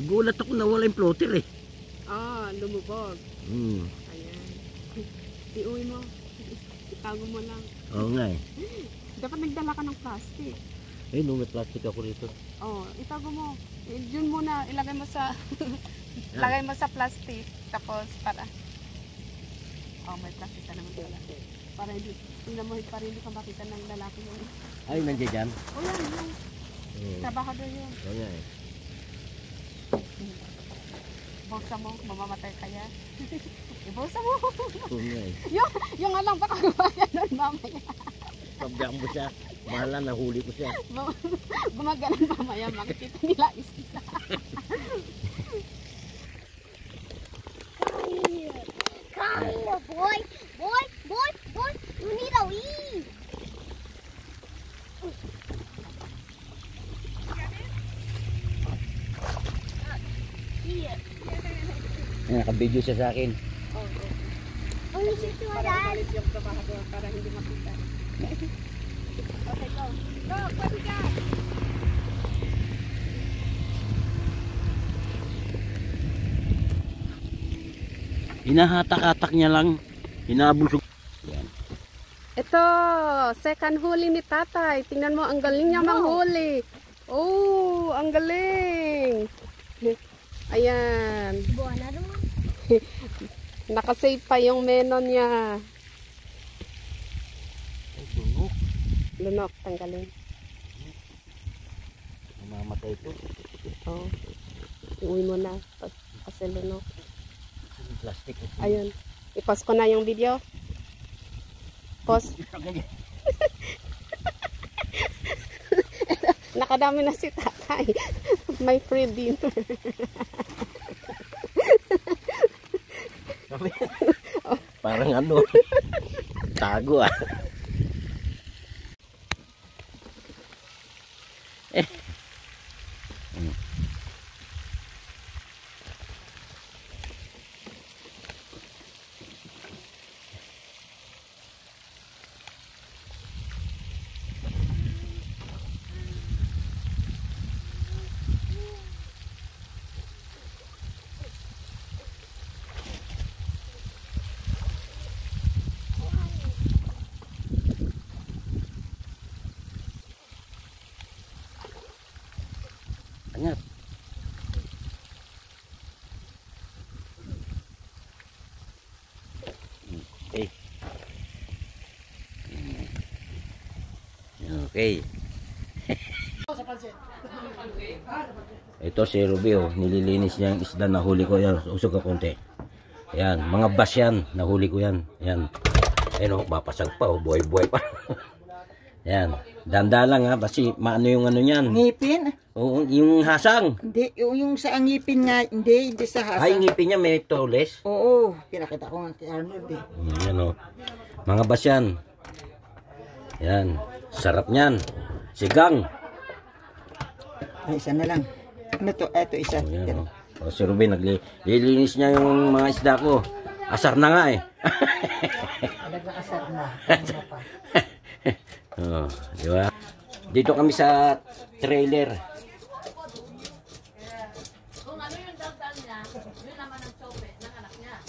Nagulat ako na wala yung floater eh. Lumubog. Ayan. Iuwi mo. Itago mo lang. Oo nga eh. Dapat nagdala ka ng plastic. Eh, may plastic ako rito. Itago mo. Yun muna, ilagay mo sa lagay mo sa plastic. Tapos para may plastic ka naman dala. Para tingnan mo para hindi ka makita ng lalaki yun. Ay, nandiyan dyan? Yan. Trabahador yun. Oo nga eh. Bulsa mo, mamamatay kaya. Ibulsa mo. Oo nga eh. Yung alam pa kagawaya nun mamaya. Pabdiyan mo siya. Mahala, nahuli ko siya. Gumagalan mamaya, makikita nila isla. Come here, boy. Boy. You need to eat. Here. Nakabidyo siya sa akin. Oh, you should do that. Yung trabahador para hindi makita. Okay, go. Go, pwede ka. Hinahatak-hatak niya lang. Hinabulsog. Yan. Ito, second huli ni tatay. Tingnan mo, ang galing niya manghuli. Oh, ang galing. Ayan. Buwan na naman. Nakasave pa yung menon niya. Lunok, tanggalin. Mamamatay ito. Oh. Iuwi mo na. Kasi lunok. Plastic. Ayun. I-pause ko na yung video. Pause. Nakadami na si tatay. May free dinner. Parang ano. Tago ah. Angat. Okay. Okay. Ito si Ruby oh, nililinis niya yung isda na huli ko yan. Usog ka konti. Yan, mga bass yan, nahuli ko yan. Yan. Ayun oh, mapasag pa oh, buhay-buhay pa. Yan. Danda lang ha, kasi maano yung ano niyan. Ngipin? Oo, yung hasang. Hindi, yung sa ngipin nga, hindi sa hasang. Ay, ngipin niya may toles. Oo, pinakita ko nga kay Arnold eh. Yan o. Mga bas yan. Yan. Sarap niyan. Sigang. Ay, isa na lang. Ano to? Eto, isa. O, yan o. O, si Ruben, naglilinis niya yung mga isda ko. Asar na nga eh. Nag-asar na. Oh, di ba? Dito kami sa trailer. Kung ano yung dagdag niya, yun naman ang sope ng anak niya.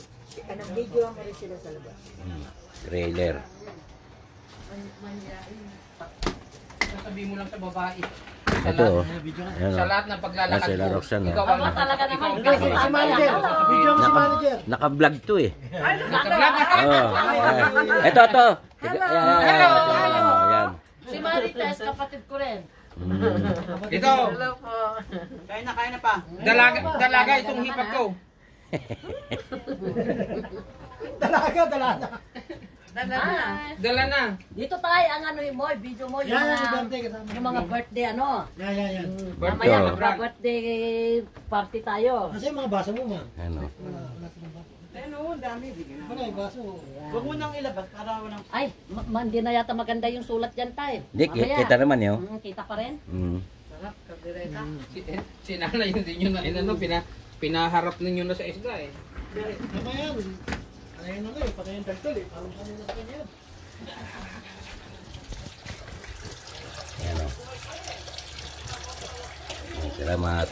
Anong video mo rin sila sa labas? Trailer. Sabi mo lang sa babae. Ito oh. Sa lahat ng paglalakad Sila Roxanne, ikaw oh. ang Talaga naman. Si manager. Video mo si manager. Naka-vlog to eh. nakablog. Oh. Ito. Hello. Yan. Si Marites, kapatid ko rin. Ito. Hello po. Kain na pa. Dalaga itong hipag ko. Dalaga. Dala na. Dito tayo, ang ano mo, video mo, yung mga birthday, ano. Yan. Mamaya, Oh. magpa-birthday party tayo. Kasi yung mga baso mo, man. Ano? Ano, dami. Ano yung baso? Huwag mo nang ilabas para walang... Ay, hindi na yata maganda yung sulat dyan tayo. Hindi, kita naman yun. Kita pa rin. Sarap, kabireta. Si nanay hindi nyo na inano, pinaharap ninyo na sa isda eh. Ano yan? Patayin na kayo, patayin tagtol eh. Parang kanina sa kanya yan. Yan o. Salamat.